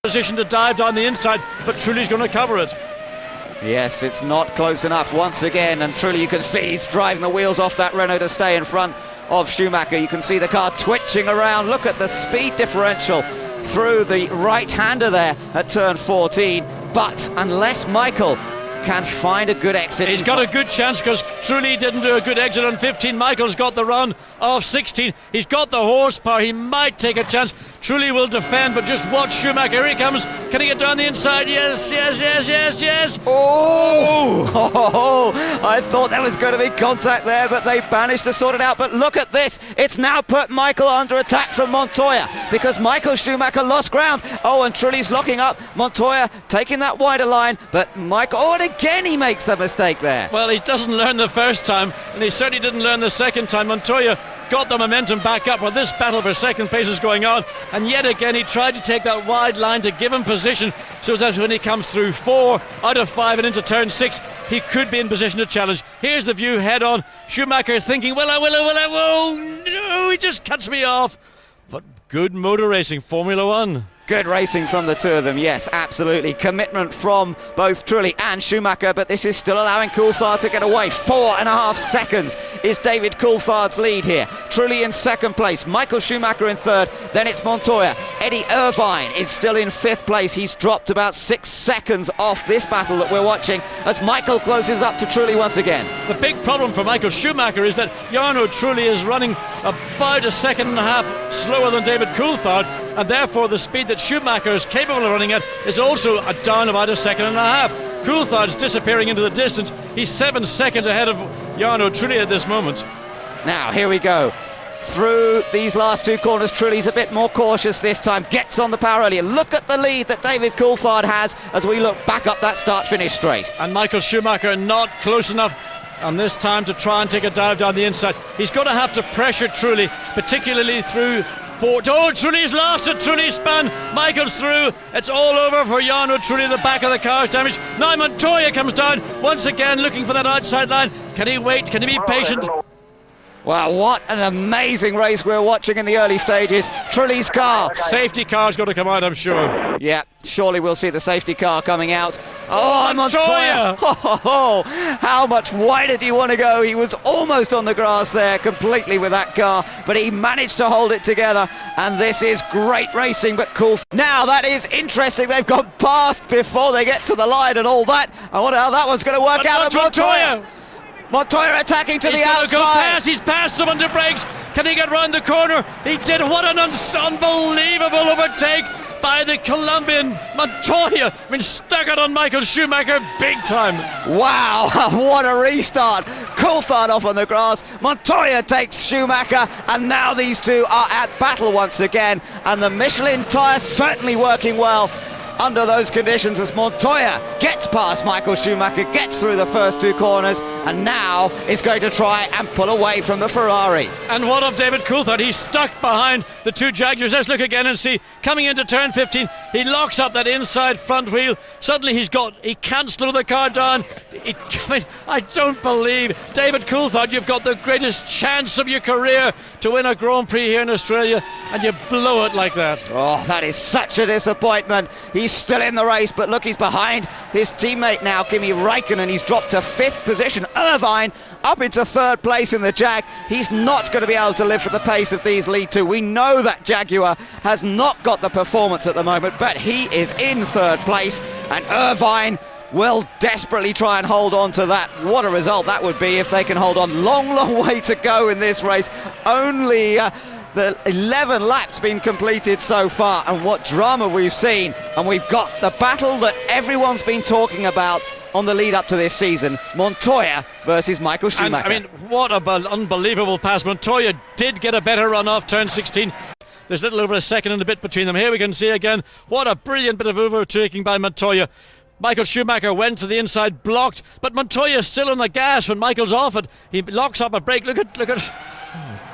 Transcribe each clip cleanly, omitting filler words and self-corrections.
Position to dive down the inside, but Trulli's going to cover it. Yes, it's not close enough once again, and Trulli, you can see he's driving the wheels off that Renault to stay in front of Schumacher. You can see the car twitching around. Look at the speed differential through the right-hander there at turn 14, but unless Michael can find a good exit. He's got a good chance because Trulli didn't do a good exit on 15. Michael's got the run of 16. He's got the horsepower. He might take a chance. Trulli will defend, but just watch Schumacher. Here he comes. Can he get down the inside? Yes, yes, yes, yes, yes. Oh, I thought there was going to be contact there, but they managed to sort it out. But look at this. It's now put Michael under attack from Montoya because Michael Schumacher lost ground. Oh, and Trulli's locking up. Montoya taking that wider line, but Michael, oh, and again he makes the mistake there. Well, he doesn't learn the first time, and he certainly didn't learn the second time. Montoya got the momentum back up while this battle for second place is going on, and yet again he tried to take that wide line to give him position so that when he comes through 4 out of 5 and into turn 6 he could be in position to challenge. Here's the view head on. Schumacher thinking, will I, oh no, he just cuts me off. But good motor racing, Formula One. Good racing from the two of them, yes, absolutely. Commitment from both Trulli and Schumacher, but this is still allowing Coulthard to get away. 4.5 seconds is David Coulthard's lead here. Trulli in second place, Michael Schumacher in third, then it's Montoya. Eddie Irvine is still in fifth place. He's dropped about 6 seconds off this battle that we're watching as Michael closes up to Trulli once again. The big problem for Michael Schumacher is that Jarno Trulli is running about 1.5 seconds slower than David Coulthard, and therefore the speed that Schumacher is capable of running at is also down about 1.5 seconds. Coulthard's disappearing into the distance. He's 7 seconds ahead of Jarno Trulli at this moment. Now here we go through these last two corners. Trulli's a bit more cautious this time, gets on the power earlier. Look at the lead that David Coulthard has as we look back up that start-finish straight. And Michael Schumacher not close enough on this time to try and take a dive down the inside. He's going to have to pressure Trulli, particularly through 4. Oh, Trulli's lost it. Trulli's spun. Michael's through. It's all over for Jarno Trulli. The back of the car's damaged. Now Montoya comes down once again looking for that outside line. Can he wait? Can he be patient? Wow, what an amazing race we're watching in the early stages. Trulli's car. Safety car's got to come out, I'm sure. Yeah, surely we'll see the safety car coming out. Oh, Montoya! Oh, how much wider do you want to go? He was almost on the grass there completely with that car, but he managed to hold it together, and this is great racing, but cool. Now, that is interesting. They've gone past before they get to the line and all that. I wonder how that one's going to work out. Montoya! Montoya attacking to the outside. Go past. He's passed him under brakes. Can he get round the corner? He did. What an unbelievable overtake by the Colombian Montoya. I mean, stuck it on Michael Schumacher big time. Wow, what a restart. Coulthard off on the grass. Montoya takes Schumacher, and now these two are at battle once again. And the Michelin tyre certainly working well under those conditions as Montoya gets past Michael Schumacher, gets through the first two corners, and now is going to try and pull away from the Ferrari. And what of David Coulthard? He's stuck behind the two Jaguars. Let's look again and see. Coming into turn 15, he locks up that inside front wheel. Suddenly he can't slow the car down. I don't believe, David Coulthard, you've got the greatest chance of your career to win a Grand Prix here in Australia, and you blow it like that. Oh, that is such a disappointment. He's still in the race, but look, he's behind his teammate now, Kimi Räikkönen. He's dropped to 5th position. Irvine up into 3rd place in the Jag. He's not going to be able to live for the pace of these lead two. We know that Jaguar has not got the performance at the moment, but he is in 3rd place, and Irvine will desperately try and hold on to that. What a result that would be if they can hold on. Long way to go in this race. Only the 11 laps been completed so far, and what drama we've seen. And we've got the battle that everyone's been talking about on the lead up to this season, Montoya versus Michael Schumacher. And, I mean, what an unbelievable pass. Montoya did get a better run off turn 16. There's a little over 1 second and a bit between them. Here we can see again, what a brilliant bit of overtaking by Montoya. Michael Schumacher went to the inside, blocked, but Montoya's still on the gas when Michael's off it. He locks up a brake. Look at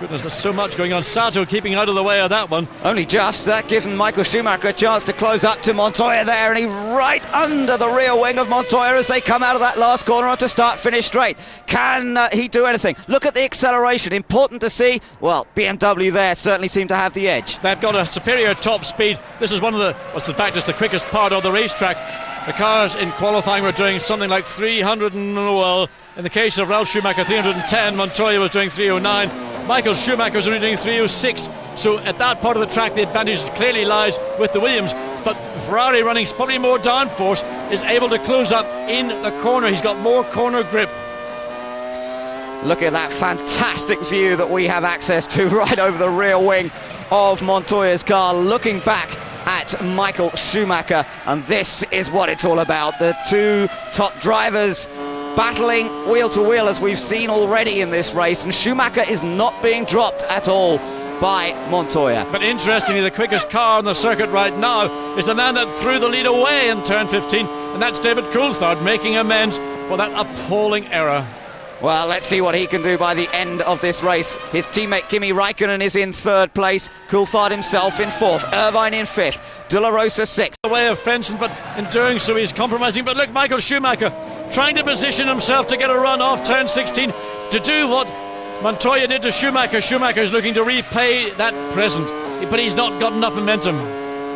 Goodness, there's so much going on. Sato keeping out of the way of that one. Only just. That given Michael Schumacher a chance to close up to Montoya there, and he right under the rear wing of Montoya as they come out of that last corner onto start-finish straight. Can he do anything? Look at the acceleration. Important to see. Well, BMW there certainly seem to have the edge. They've got a superior top speed. This is one of the, what's the fact, it's the quickest part of the racetrack. The cars in qualifying were doing something like 300 and, well, in the case of Ralf Schumacher, 310. Montoya was doing 309. Michael Schumacher was only doing 306. So at that part of the track, the advantage clearly lies with the Williams. But Ferrari, running probably more downforce, is able to close up in the corner. He's got more corner grip. Look at that fantastic view that we have access to right over the rear wing of Montoya's car, looking back at Michael Schumacher, and this is what it's all about. The two top drivers battling wheel to wheel, as we've seen already in this race, and Schumacher is not being dropped at all by Montoya. But interestingly, the quickest car on the circuit right now is the man that threw the lead away in turn 15, and that's David Coulthard, making amends for that appalling error. Well, let's see what he can do by the end of this race. His teammate Kimi Raikkonen is in third place, Coulthard himself in fourth, Irvine in fifth, De La Rosa sixth. The way of Fenton, but in doing so he's compromising. But look, Michael Schumacher trying to position himself to get a run off turn 16 to do what Montoya did to Schumacher. Schumacher's looking to repay that present, but he's not got enough momentum.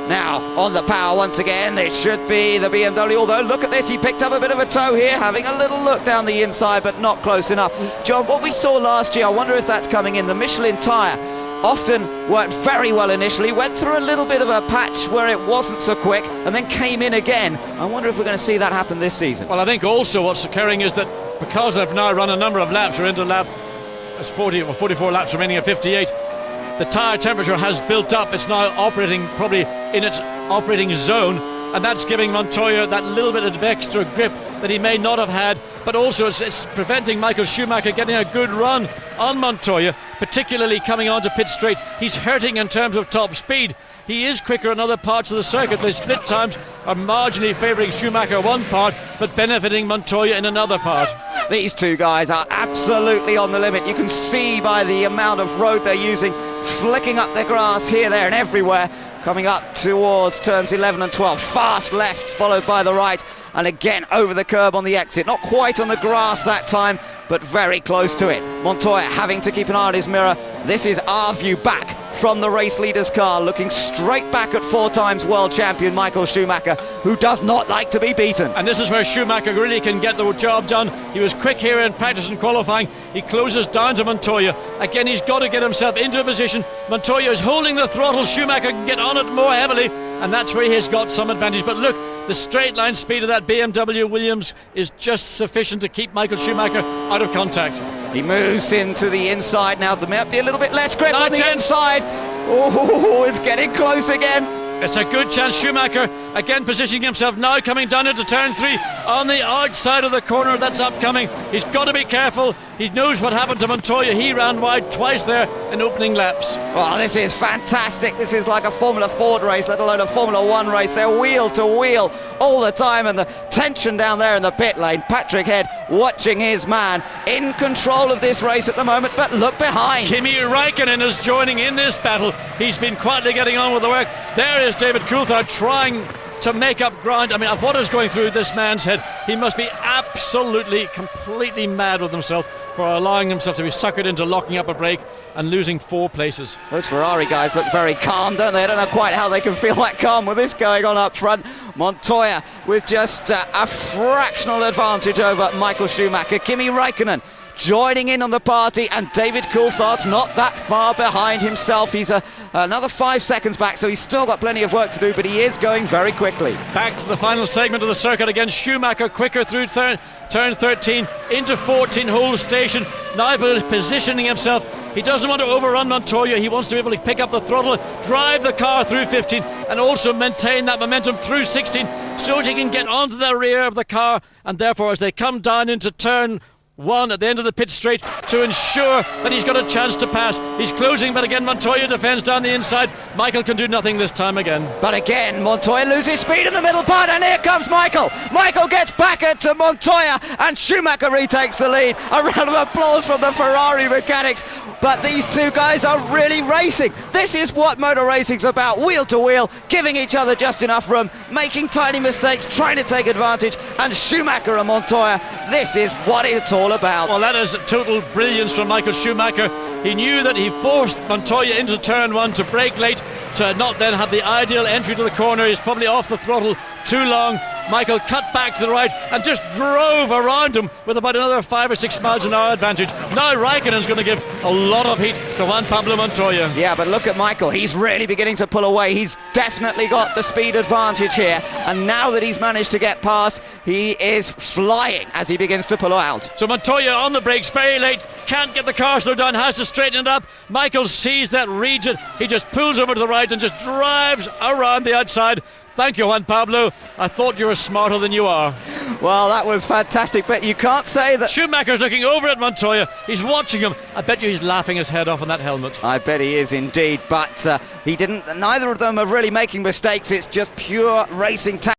Now, on the power once again, it should be the BMW, although look at this, he picked up a bit of a toe here, having a little look down the inside, but not close enough. John, what we saw last year, I wonder if that's coming in. The Michelin tyre often worked very well initially, went through a little bit of a patch where it wasn't so quick, and then came in again. I wonder if we're going to see that happen this season. Well, I think also what's occurring is that because they've now run a number of laps, we're into lap, there's 40 or 44 laps remaining at 58, the tyre temperature has built up. It's now operating probably in its operating zone, and that's giving Montoya that little bit of extra grip that he may not have had, but also it's preventing Michael Schumacher getting a good run on Montoya, particularly coming onto pit straight. He's hurting in terms of top speed. He is quicker in other parts of the circuit. The split times are marginally favouring Schumacher one part, but benefiting Montoya in another part. These two guys are absolutely on the limit. You can see by the amount of road they're using, flicking up the grass here, there and everywhere, coming up towards turns 11 and 12. Fast left, followed by the right, and again over the curb on the exit. Not quite on the grass that time, but very close to it. Montoya having to keep an eye on his mirror. This is our view back from the race leader's car, looking straight back at four times world champion Michael Schumacher, who does not like to be beaten. And this is where Schumacher really can get the job done. He was quick here in practice and qualifying. He closes down to Montoya. Again, he's got to get himself into a position. Montoya is holding the throttle. Schumacher can get on it more heavily, and that's where he has got some advantage. But look, the straight line speed of that BMW Williams is just sufficient to keep Michael Schumacher out of contact. He moves into the inside now. There might be a little bit less grip on the inside. Oh, it's getting close again. It's a good chance. Schumacher again positioning himself now, coming down into turn 3 on the outside of the corner that's upcoming. He's got to be careful. He knows what happened to Montoya. He ran wide twice there in opening laps. Oh, this is fantastic. This is like a Formula Ford race, let alone a Formula 1 race. They're wheel to wheel all the time, and the tension down there in the pit lane. Patrick Head watching his man in control of this race at the moment, but look behind. Kimi Raikkonen is joining in this battle. He's been quietly getting on with the work. There is David Coulthard trying to make up ground. I mean, what is going through this man's head? He must be absolutely, completely mad with himself for allowing himself to be suckered into locking up a brake and losing 4 places. Those Ferrari guys look very calm, don't they? I don't know quite how they can feel that calm with this going on up front. Montoya with just a fractional advantage over Michael Schumacher. Kimi Raikkonen joining in on the party, and David Coulthard's not that far behind himself. He's another 5 seconds back, so he's still got plenty of work to do, but he is going very quickly. Back to the final segment of the circuit again. Schumacher quicker through turn 13 into 14 hole station, now positioning himself. He doesn't want to overrun Montoya. He wants to be able to pick up the throttle, drive the car through 15, and also maintain that momentum through 16 so that he can get onto the rear of the car, and therefore as they come down into turn one at the end of the pit straight to ensure that he's got a chance to pass. He's closing, but again Montoya defends down the inside. Michael can do nothing this time again. But again, Montoya loses speed in the middle part, and here comes Michael. Michael gets back into Montoya, and Schumacher retakes the lead. A round of applause from the Ferrari mechanics. But these two guys are really racing. This is what motor racing's about, wheel to wheel, giving each other just enough room, making tiny mistakes, trying to take advantage, and Schumacher and Montoya, this is what it's all about. Well, that is total brilliance from Michael Schumacher. He knew that he forced Montoya into turn one to brake late, to not then have the ideal entry to the corner. He's probably off the throttle too long. Michael cut back to the right and just drove around him with about another 5 or 6 miles an hour advantage. Now Raikkonen's going to give a lot of heat to Juan Pablo Montoya. Yeah, but look at Michael. He's really beginning to pull away. He's definitely got the speed advantage here. And now that he's managed to get past, he is flying as he begins to pull out. So Montoya on the brakes very late. Can't get the car slowed down, has to straighten it up. Michael sees that, reads it. He just pulls over to the right and just drives around the outside. Thank you, Juan Pablo. I thought you were smarter than you are. Well, that was fantastic, but you can't say that... Schumacher's looking over at Montoya. He's watching him. I bet you he's laughing his head off on that helmet. I bet he is indeed, but he didn't... Neither of them are really making mistakes. It's just pure racing tactics.